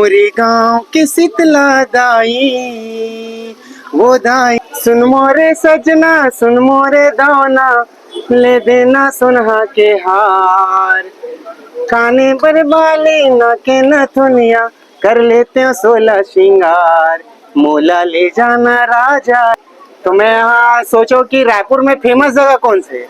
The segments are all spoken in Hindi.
मोरे गांव के शीतला दाई, वो दाई सुन मोरे सजना, सुन मोरे दाना, ले देना सुनहा के हार, काने पर बाली नाके नथुनिया, कर लेते हो 16 श्रृंगार, मोला ले जाना राजा। तो मैं यहाँ सोचो कि रायपुर में फेमस जगह कौन से है,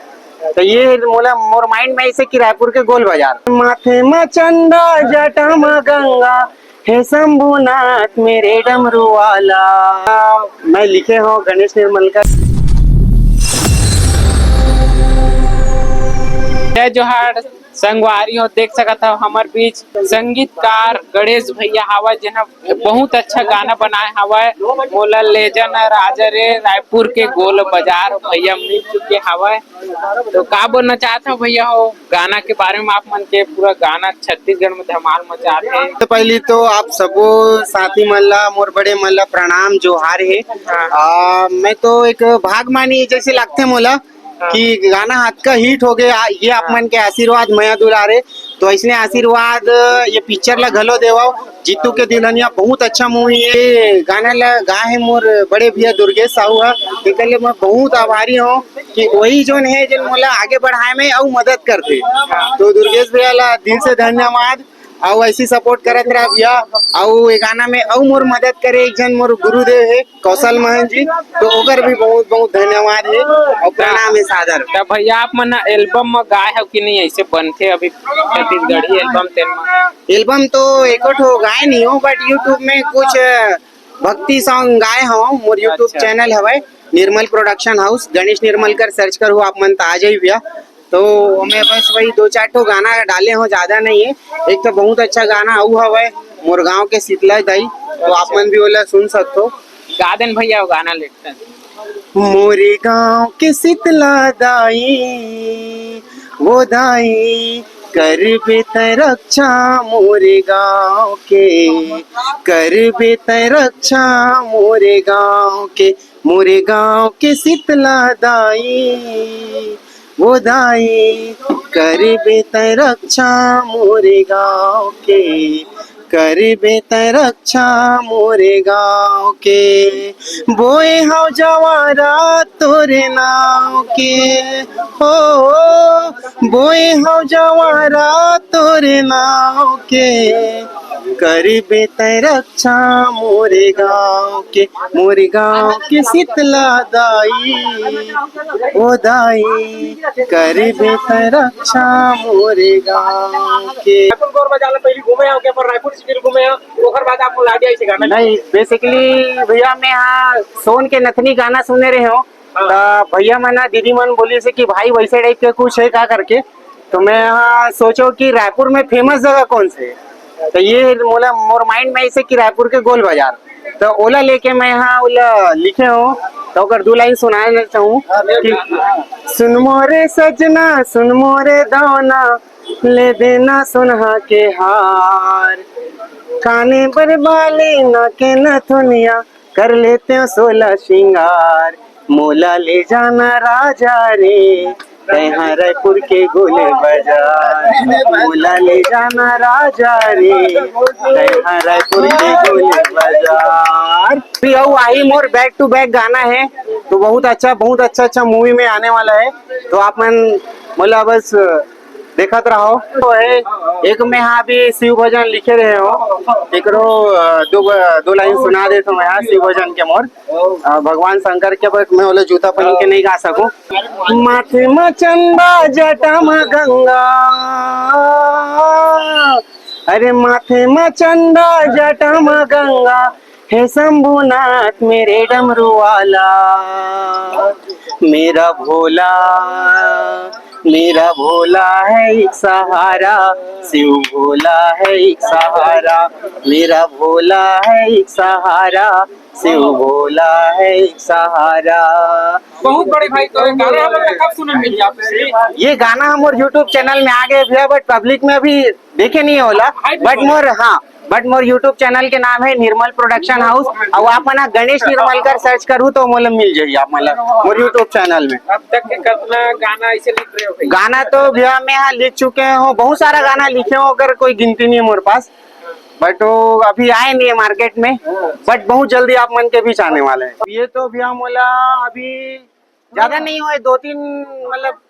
तो ये मोला मोर माइंड में ऐसे कि रायपुर के गोल बाजार। माथे में चंदा जटा में गंगा, हे शंभुनाथ मेरे डमरू वाला। मैं लिखे हूँ गणेश निर्मलकर। जय जोहार संगवारी हो, देख सकत हो हमार बीच संगीतकार गणेश भैया हवा, जिन्हा बहुत अच्छा गाना बनाए हवा। मोला ले जाना राजा रे, रायपुर के गोल बाजार भैया मिल चुके हवा। तो का बोलना चाहते हो भैया हो गाना के बारे में? आप मन के पूरा गाना छत्तीसगढ़ में धमाल मचाते हैं। तो पहले तो आप सबो साथी मन ला, मोर बड़े मन ला प्रणाम जोहार है। मैं तो एक भाग मानी जैसे लगते मोला कि गाना हाथ का हिट हो गया, ये आप मन के आशीर्वाद मया दुलारे। तो इसलिए आशीर्वाद ये पिक्चर ला घलो देवाओ। जीतू के दुल्हनिया बहुत अच्छा मूवी है, गाना ला गा है मोर बड़े भैया दुर्गेश साहू है। एक लिए मैं बहुत आभारी हूँ कि वही जोन है जिन मोला आगे बढ़ाए में और मदद करते। तो दुर्गेश भैया ला दिल से धन्यवाद, और ऐसी सपोर्ट करत रहा भैया। और ये गाना में और मोर मदद करे एक जन मोर गुरुदेव है कौशल महन जी, तो ओकर भी बहुत बहुत धन्यवाद है और प्रणाम है सादर। तो भैया आप मन एल्बम में गाए हो कि नहीं? ऐसे बनते अभी छत्तीसगढ़ी एल्बम एल्बम तो एको ठो गाए नहीं हो, बट यूट्यूब में कुछ भक्ति सॉन्ग गाए हो। मोर YouTube channel have Nirmal production house, Ganesh Nirmalkar search करो आप मन तो आ जाई भैया। तो मैं बस वही 2-4 ठो गाना डाले हो, ज्यादा नहीं है। एक तो बहुत अच्छा गाना आऊ हवे मोर गांव के शीतला दाई, तो आप मन भी बोला सुन सकते हो। गा देन भैया वो गाना लेते। मोरे गांव के शीतला दाई, वो दाई कर बेत रक्षा मोरे गांव के, कर बेत रक्षा मोरे गांव के, मोरे गांव के शीतला दाई, वो दाई कर बेत रक्षा मोरे गांव के, कर बेत रक्षा मोरे गांव के, बोए हाउ जवारा तोरे नाव के, हो बोए हाउ जवारा तोरे नाव के, कर बेत रक्षा मोरे गांव के, मोरे गांव के शीतला दाई, ओ दाई कर बेत रक्षा मोरे गांव के। नहीं, बेसिकली भैया मैं यहाँ सोन के नथनी गाना सुने रहे हो, तो भैया मना दीदी मन बोली से कि भाई वैसे टाइप के कुछ है क्या करके। तो मैं यहाँ सोचो कि रायपुर में फेमस जगह कौन से है, तो ये मोला मोर माइंड में ऐसे कि रायपुर के गोल बाजार। तो ओला लेके मैं यहाँ ओला लिखे हूँ, तो अगर 2 लाइन सुनाना चाहूँ कि सुन मोरे सजना, सुन मोरे दाना, ले देना सुनहा के हार, काने पर बाली नाके नथुनिया, कर लेते हो 16 श्रृंगार, मोला ले जाना राजा रे, यहाँ रायपुर के गोले बाजार, मोला ले जाना राजा रे, यहाँ रायपुर के गोले बाजार। भी आई मोर बैक टू बैक गाना है, तो बहुत अच्छा मूवी में आने वाला है। तो आप मन मोला बस देखत रहो। तो है एक में यहाँ भी शिव भजन लिखे रहे हो, एक 2 लाइन सुना देता हूँ यहाँ शिव भजन के मोर। भगवान शंकर के, बस मैं बोले जूता पहन के नहीं गा सकूं। माथे में चंदा जटा में गंगा, अरे माथे में चंदा जटा में गंगा, हे शंभुनाथ मेरे डमरू वाला, मेरा भोला, मेरा भोला है एक सहारा, शिव भोला है एक सहारा, मेरा भोला है एक सहारा, शिव भोला है एक सहारा। बहुत बड़े भाई तो गाना हम लोग कब सुने मिली आपसे? ये गाना हमारे यूट्यूब चैनल में आ गए भैया, बट पब्लिक में अभी देखे नहीं होला। बट मोर यूट्यूब चैनल के नाम है निर्मल प्रोडक्शन हाउस, और आप ना गणेश निर्मलकर सर्च करूँ तो मोला मिल जाइए आप मतलब मोर यूट्यूब चैनल में। अब तक के कितना गाना ऐसे लिख रहे हो भैया? गाना तो भैया मैं यहाँ लिख चुके हूँ, बहुत सारा गाना लिखे हो, अगर कोई गिनती नहीं है मोरे पास। बट वो अभी आए नहीं है मार्केट में, बट बहुत जल्दी आप मन के बीच आने वाले हैं। ये तो भैया मोला अभी ज्यादा नहीं हुए, 2-3 मतलब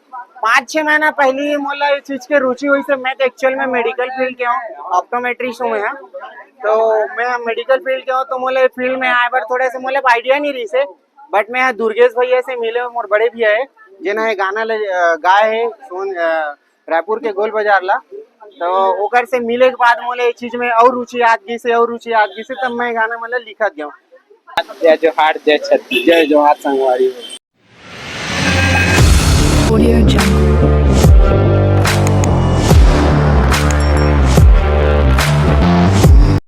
5-6 महीना पहले ही मोला इस चीज के रुचि हुई से। मैं तो एक्चुअल में मेडिकल फील्ड के हूँ, ऑप्टोमेट्रिस्ट हूँ मैं। तो मैं मेडिकल फील्ड के हूँ, तो मोला फील्ड में आए बार थोड़े से मोला आइडिया नहीं रही से। बट मैं दुर्गेश भैया से मिले, मोर बड़े भैया है जिन्हें ये गाना गाए है रायपुर के गोल बाजार ला। तो ओकर से मिले के बाद मोले ये चीज में और रुचि आ गई से, और रुचि आ गई से, तब मैं गाना मतलब लिखत गया। जय जोहार, जय छत्तीसगढ़। जय जोहार संगवारी। Audio Jungle.